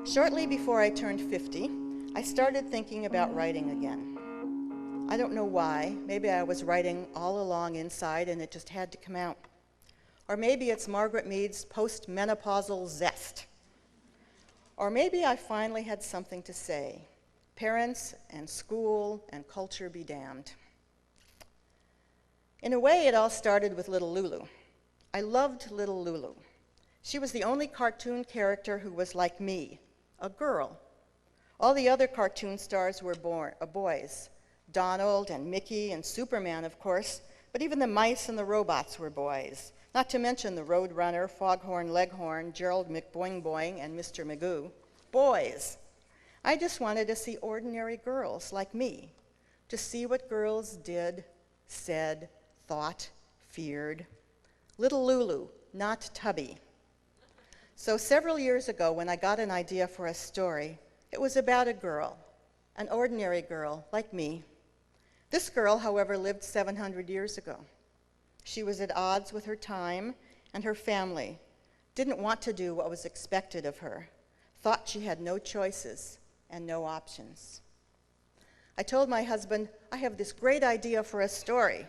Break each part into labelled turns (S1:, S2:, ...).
S1: Shortly before I turned 50, I started thinking about writing again. I don't know why. Maybe I was writing all along inside and it just had to come out. Or maybe it's Margaret Mead's post-menopausal zest. Or maybe I finally had something to say. Parents and school and culture be damned. In a way, it all started with little Lulu. I loved little Lulu. She was the only cartoon character who was like me, a girl. All the other cartoon stars were boys. Donald and Mickey and Superman, of course, but even the mice and the robots were boys. Not to mention the Roadrunner, Foghorn Leghorn, Gerald McBoing Boing, and Mr. Magoo. Boys. I just wanted to see ordinary girls like me, to see what girls did, said, thought, feared. Little Lulu, not Tubby. So several years ago, when I got an idea for a story, it was about a girl, an ordinary girl like me. This girl, however, lived 700 years ago. She was at odds with her time and her family, didn't want to do what was expected of her, thought she had no choices and no options. I told my husband, I have this great idea for a story.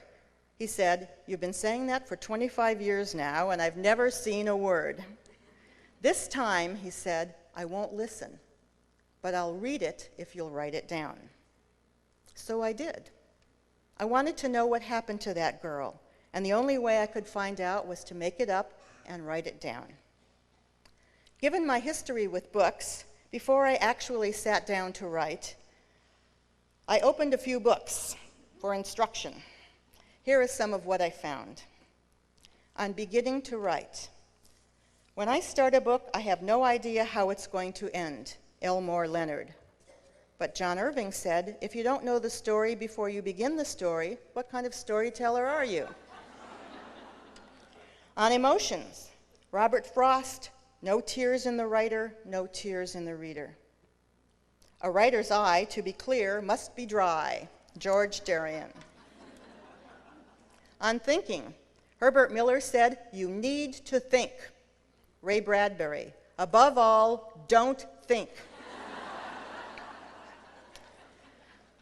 S1: He said, you've been saying that for 25 years now, and I've never seen a word. This time, he said, I won't listen, but I'll read it if you'll write it down. So I did. I wanted to know what happened to that girl, and the only way I could find out was to make it up and write it down. Given my history with books, before I actually sat down to write, I opened a few books for instruction. Here is some of what I found. On beginning to write. When I start a book, I have no idea how it's going to end. Elmore Leonard. But John Irving said, if you don't know the story before you begin the story, what kind of storyteller are you? On emotions, Robert Frost, no tears in the writer, no tears in the reader. A writer's eye, to be clear, must be dry. George Darien. On thinking, Herbert Miller said, you need to think. Ray Bradbury, above all, don't think.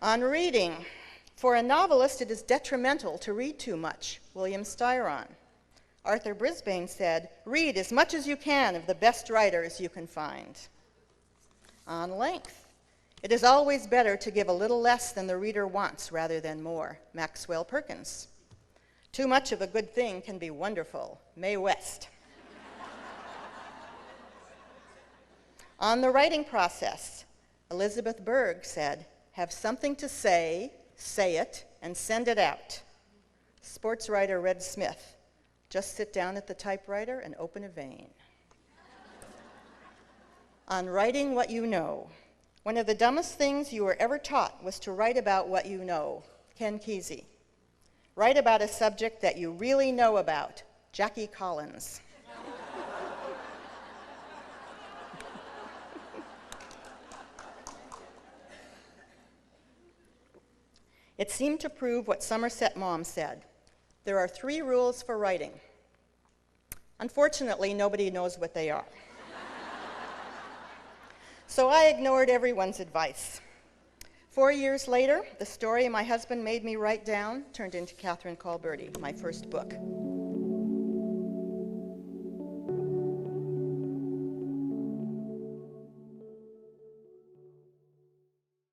S1: On reading, for a novelist, it is detrimental to read too much. William Styron. Arthur Brisbane said, read as much as you can of the best writers you can find. On length, it is always better to give a little less than the reader wants rather than more. Maxwell Perkins. Too much of a good thing can be wonderful. Mae West. On the writing process, Elizabeth Berg said, have something to say it, and send it out. Sports writer Red Smith, just sit down at the typewriter and open a vein. On writing what you know, one of the dumbest things you were ever taught was to write about what you know. Ken Kesey. Write about a subject that you really know about. Jackie Collins. It seemed to prove what Somerset Maugham said. There are 3 rules for writing. Unfortunately, nobody knows what they are. So I ignored everyone's advice. 4 years later, the story my husband made me write down turned into Catherine Call Birdie, my first book.